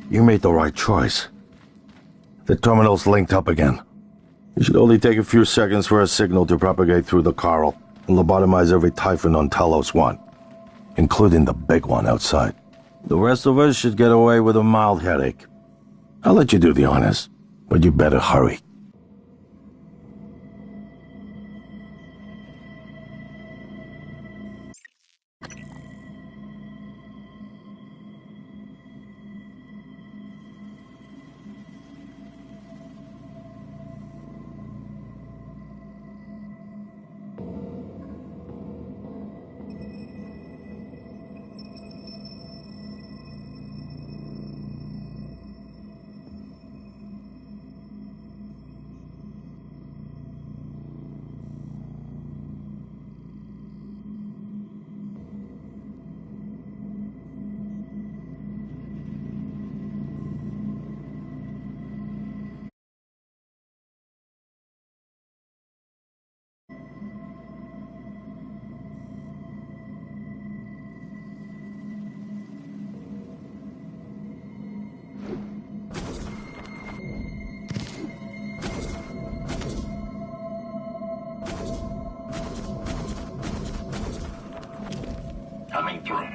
You made the right choice. The terminal's linked up again. It should only take a few seconds for a signal to propagate through the coral and lobotomize every Typhon on Talos 1, including the big one outside. The rest of us should get away with a mild headache. I'll let you do the honors, but you better hurry. Coming through.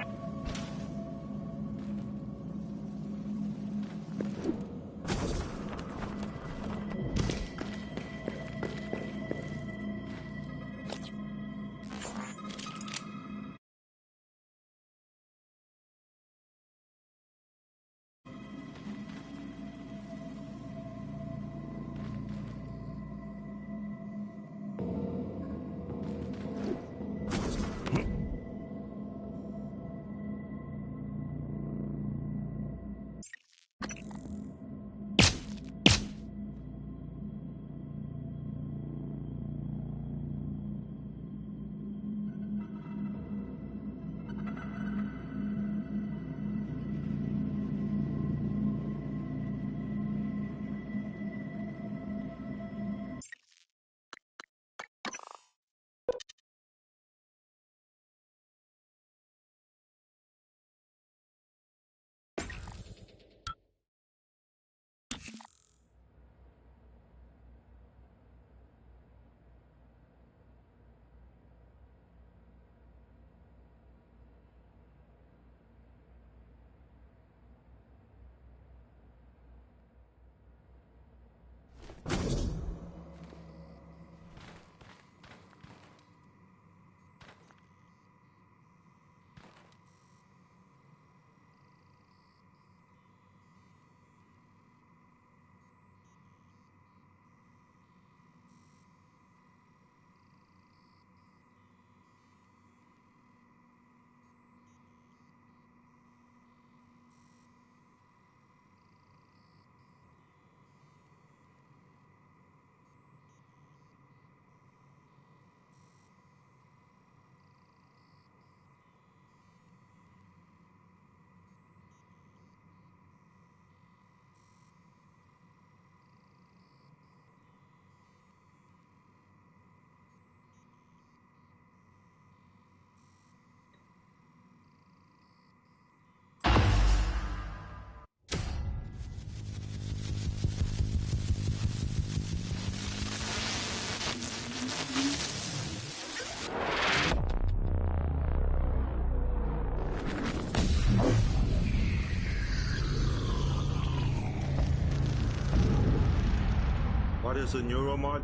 What is a neuromod?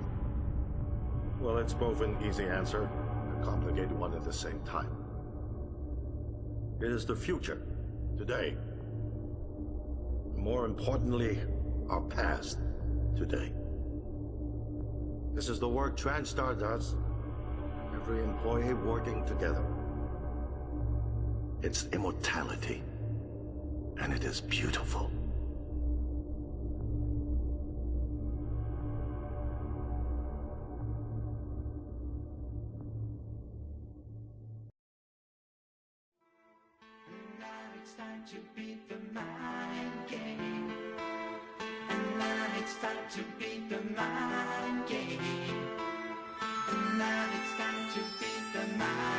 Well, it's both an easy answer and a complicated one at the same time. It is the future, today. More importantly, our past, today. This is the work TranStar does. Every employee working together. It's immortality, and it is beautiful. It's time to beat the mind game. And now it's time to beat the mind game. And now it's time to beat the mind.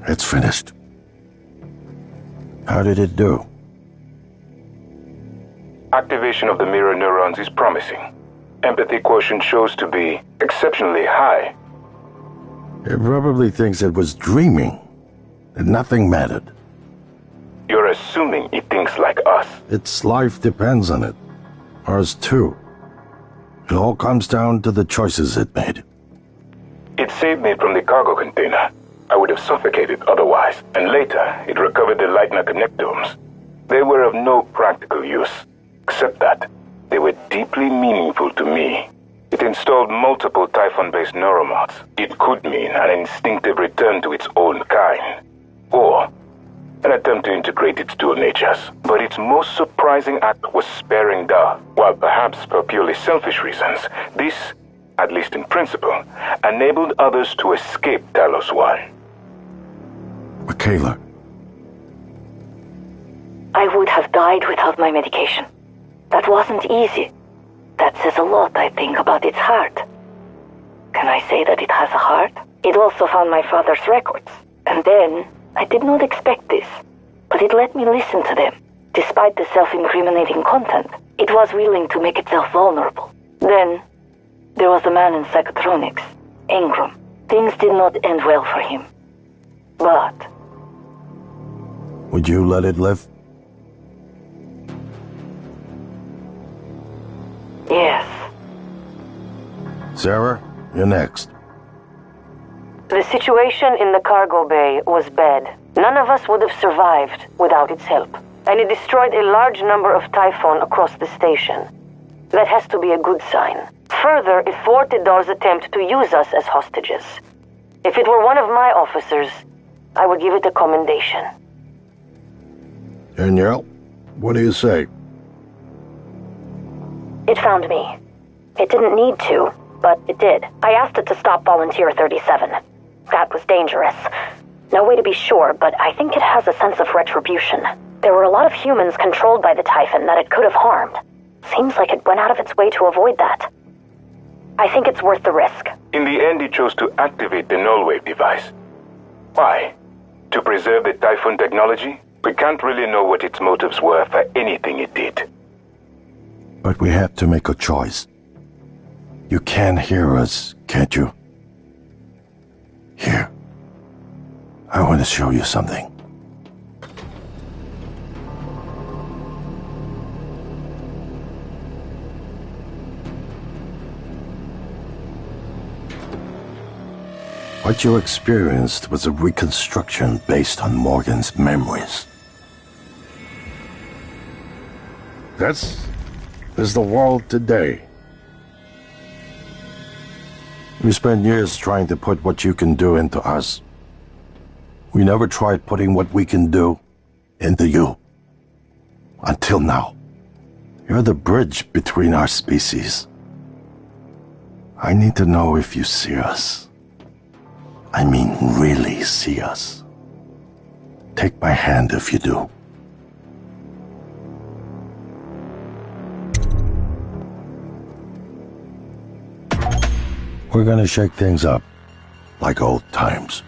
It's finished. How did it do? Activation of the mirror neurons is promising. Empathy quotient shows to be exceptionally high. It probably thinks it was dreaming, that nothing mattered. You're assuming it thinks like us. Its life depends on it. Ours too. It all comes down to the choices it made. It saved me from the cargo container. I would have suffocated otherwise, and later it recovered the Leitner connectomes. They were of no practical use, except that they were deeply meaningful to me. It installed multiple Typhon-based neuromods. It could mean an instinctive return to its own kind, or an attempt to integrate its dual natures. But its most surprising act was sparing Da. While perhaps for purely selfish reasons, this, at least in principle, enabled others to escape Talos 1. Michaela. I would have died without my medication. That wasn't easy. That says a lot, I think, about its heart. Can I say that it has a heart? It also found my father's records. And then, I did not expect this, but it let me listen to them. Despite the self-incriminating content, it was willing to make itself vulnerable. Then, there was the man in psychotronics, Ingram. Things did not end well for him. But... Would you let it live? yes. Sarah, you're next. The situation in the cargo bay was bad. None of us would have survived without its help. And it destroyed a large number of Typhon across the station. That has to be a good sign. Further, it thwarted Dar's attempt to use us as hostages. If it were one of my officers, I would give it a commendation. Danielle, what do you say? It found me. It didn't need to, but it did. I asked it to stop Volunteer 37. That was dangerous. No way to be sure, but I think it has a sense of retribution. There were a lot of humans controlled by the Typhon that it could have harmed. Seems like it went out of its way to avoid that. I think it's worth the risk. In the end, it chose to activate the null wave device. Why? To preserve the Typhon technology? We can't really know what its motives were for anything it did. But we have to make a choice. You can hear us, can't you? Here. I want to show you something. What you experienced was a reconstruction based on Morgan's memories. This is the world today. We spent years trying to put what you can do into us. We never tried putting what we can do into you. Until now. You're the bridge between our species. I need to know if you see us. I mean, really see us. Take my hand if you do. We're gonna shake things up, like old times.